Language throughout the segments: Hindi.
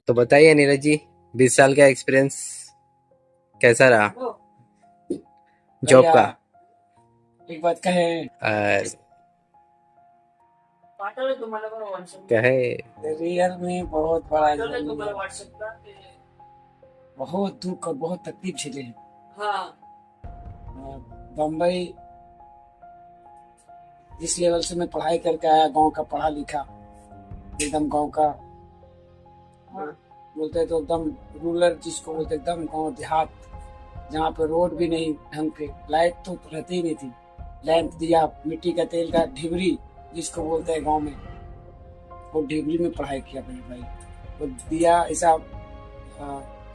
तो बताइए नीरज जी, 20 साल का एक्सपीरियंस कैसा रहा जॉब भैया का? एक बात कहे। कहे। रियल में बहुत बड़ा बहुत दुख और बहुत तकलीफ झेले हैं। बम्बई जिस लेवल से मैं पढ़ाई करके आया, गांव का पढ़ा लिखा, एकदम गांव का बोलते हैं तो एकदम रूरल जिसको बोलते एकदम गांव देहात, जहाँ पे रोड भी नहीं ढंग के, लाइट तो रहती ही नहीं थी। लैंप दिया, मिट्टी का तेल का ढिबरी जिसको बोलते हैं गांव में, वो ढिबरी में पढ़ाई किया मैंने भाई। वो दिया ऐसा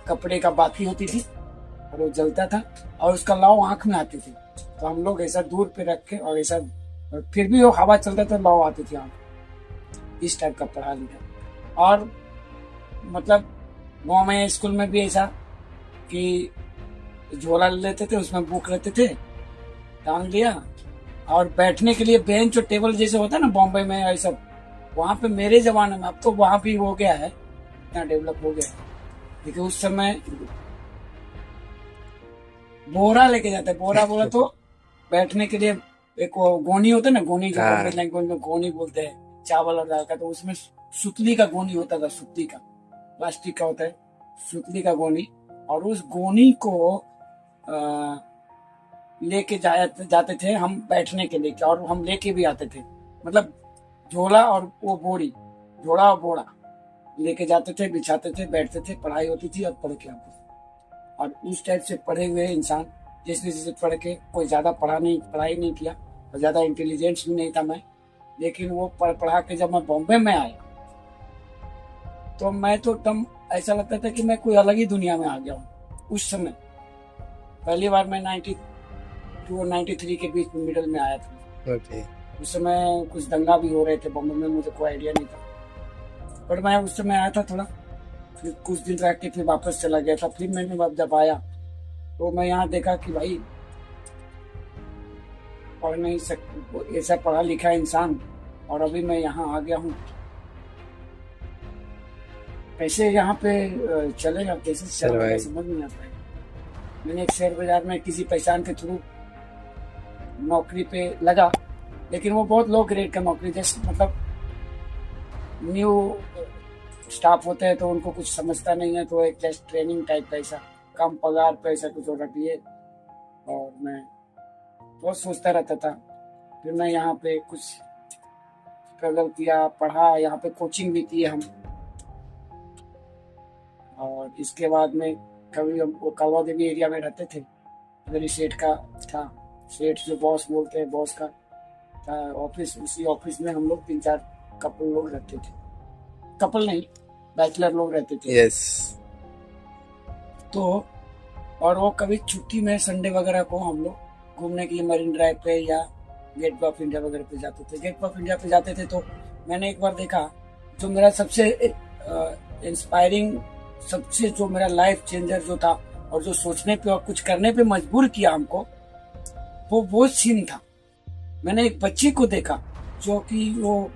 कपड़े का बाती होती थी और वो जलता था और उसका लौ आंख में आती थी, तो हम लोग ऐसा दूर पे रख के और ऐसा, और फिर भी वो हवा चलता था, लौ आती थी आंख। इस टाइप का पढ़ा लिखा। और मतलब गाँव में स्कूल में भी ऐसा कि झोला लेते थे, उसमें बुक रहते थे, टांग लिया, और बैठने के लिए बेंच और टेबल जैसे होता है ना बॉम्बे में ऐसा, वहां पे मेरे जमाने में, अब तो वहां भी हो गया है, इतना डेवलप हो गया है, लेकिन उस समय बोरा लेके जाते। बोरा बोला तो बैठने के लिए एक वो गोनी होता है ना, गोनी जो बॉम्बे लैंग्वेज में गोनी बोलते हैं, चावल और दाल का, तो उसमें सुतली का गोनी होता था, सुतली का, प्लास्टिक का होता है, सुतली का गोनी। और उस गोनी को लेके जाते थे हम बैठने के लिए, और हम लेके भी आते थे, मतलब झोला और वो बोरी, झोला और बोरा लेके जाते थे, बिछाते थे, बैठते थे, पढ़ाई होती थी और पढ़ के आते थे। और उस टाइप से पढ़े हुए इंसान, जैसे जैसे पढ़ के, कोई ज्यादा पढ़ाई नहीं किया और ज्यादा इंटेलिजेंस भी नहीं था मैं, लेकिन वो पढ़ा के जब मैं बॉम्बे में आया तो मैं तो एकदम ऐसा लगता था कि मैं कोई अलग ही दुनिया में आ गया हूँ। उस समय पहली बार मैं 92 और 93 के बीच में मिडल में आया था। ओके। उस समय कुछ दंगा भी हो रहे थे बॉम्बे में, मुझे कोई आइडिया नहीं था, पर मैं उस समय आया था थोड़ा, फिर कुछ दिन रह के फिर वापस चला गया था। फिर मैंने जब आया तो मैं यहाँ देखा कि भाई पढ़ नहीं सकता, ऐसा पढ़ा लिखा इंसान, और अभी मैं यहाँ आ गया हूँ, कैसे यहाँ पे चलेगा, कैसे चलेगा समझ नहीं आता है। मैंने एक शेयर बाजार में किसी पहचान के थ्रू नौकरी पे लगा, लेकिन वो बहुत लो ग्रेड का नौकरी, जैसे मतलब न्यू स्टाफ होते हैं तो उनको कुछ समझता नहीं है, तो एक जस्ट ट्रेनिंग टाइप का ऐसा कम पगार पे ऐसा कुछ रख लिए। और मैं बहुत सोचता रहता था। फिर मैं यहाँ पे कुछ स्ट्रगल किया, पढ़ा, यहाँ पे कोचिंग भी की हम, और इसके बाद में कभी हम वो कालवा देवी एरिया में रहते थे, मेरी सेठ का था, सेठ जो बॉस बोलते हैं, बॉस का था ऑफिस, उसी ऑफिस में हम लोग 3-4 कपल लोग रहते थे, कपल नहीं, बैचलर लोग रहते थे। यस। तो और वो कभी छुट्टी में संडे वगैरह को हम लोग घूमने के लिए मरीन ड्राइव पे या गेट ऑफ इंडिया वगैरह पे जाते थे। गेट ऑफ इंडिया पे जाते थे तो मैंने एक बार देखा, जो मेरा सबसे इंस्पायरिंग, सबसे जो मेरा लाइफ चेंजर जो था, और जो सोचने पे और कुछ करने पे मजबूर किया हमको, वो सीन था। मैंने एक बच्चे को देखा जो कि वो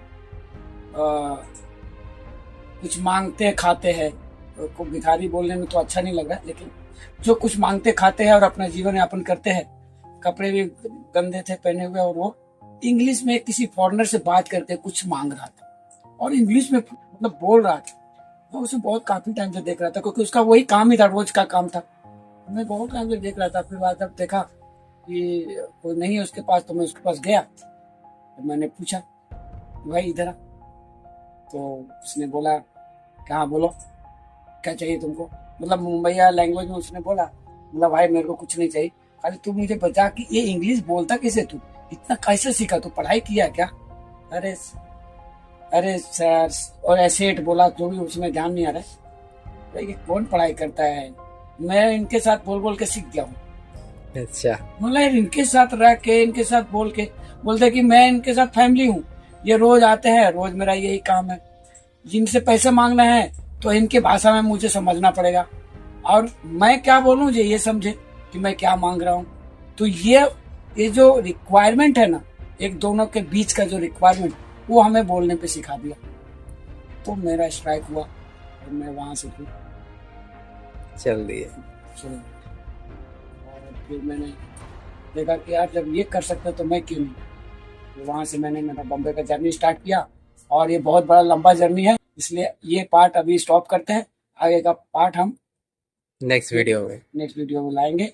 कुछ मांगते खाते हैं, को भिखारी बोलने में तो अच्छा नहीं लग रहा, लेकिन जो कुछ मांगते खाते हैं और अपना जीवन यापन करते हैं, कपड़े भी गंदे थे पहने हुए, और वो इंग्लिश में किसी फॉरेनर से बात करके कुछ मांग रहा था और इंग्लिश में मतलब बोल रहा था। मैं उसे बहुत काफी टाइम से देख रहा था, क्योंकि उसका वही काम ही था, रोज का काम था। मैं बहुत टाइम से देख रहा था। फिर बाद जब देखा कि कोई नहीं है उसके पास, तो मैं उसके पास गया, तो मैंने पूछा भाई इधर आ, तो उसने बोला कहाँ, बोलो क्या चाहिए तुमको, मतलब मुंबईया लैंग्वेज में उसने बोला, मतलब भाई मेरे को कुछ नहीं चाहिए, खाली तू मुझे बता कि ये इंग्लिश बोलता कैसे, तू इतना कैसे सीखा, तू पढ़ाई किया क्या? अरे अरे सर, और ऐसे बोला, जो भी उसमें ध्यान नहीं आ रहा है, भाई ये कौन पढ़ाई करता है, मैं इनके साथ बोल बोल के सीख गया हूँ। अच्छा। मतलब इनके साथ रह के, इनके साथ बोल के, बोलते कि मैं इनके साथ फैमिली हूँ, ये रोज आते हैं, रोज मेरा यही काम है, जिनसे पैसे मांगना है तो इनके भाषा में मुझे समझना पड़ेगा, और मैं क्या बोलूं ये समझे कि मैं क्या मांग रहा हूँ। तो ये जो रिक्वायरमेंट है ना, एक दोनों के बीच का जो रिक्वायरमेंट, वो हमें बोलने पे सिखा दिया। तो मेरा स्ट्राइक हुआ और मैं वहाँ से फिर चल दिए। चले गए। और फिर मैंने देखा कि यार जब ये कर सकते तो मैं क्यों नहीं। तो वहाँ से मैंने मेरा बॉम्बे का जर्नी स्टार्ट किया, और ये बहुत बड़ा लंबा जर्नी है, इसलिए ये पार्ट अभी स्टॉप करते हैं। आगे का पार्ट हम नेक्स्ट वीडियो में। नेक्स्ट वीडियो में लाएंगे।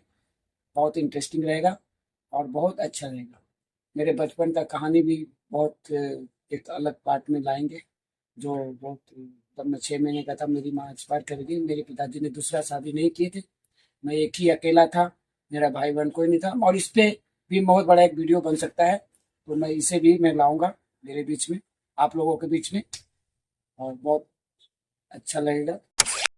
बहुत इंटरेस्टिंग रहेगा और बहुत अच्छा रहेगा। मेरे बचपन का कहानी भी बहुत एक अलग पार्ट में लाएंगे, जो बहुत जब मैं 6 महीने का था मेरी माँ एक्सपायर कर गई। मेरे पिताजी ने दूसरा शादी नहीं किए थे, मैं एक ही अकेला था, मेरा भाई बहन कोई नहीं था। और इस पे भी बहुत बड़ा एक वीडियो बन सकता है, तो मैं इसे भी मैं लाऊंगा मेरे बीच में, आप लोगों के बीच में, और बहुत अच्छा लगेगा।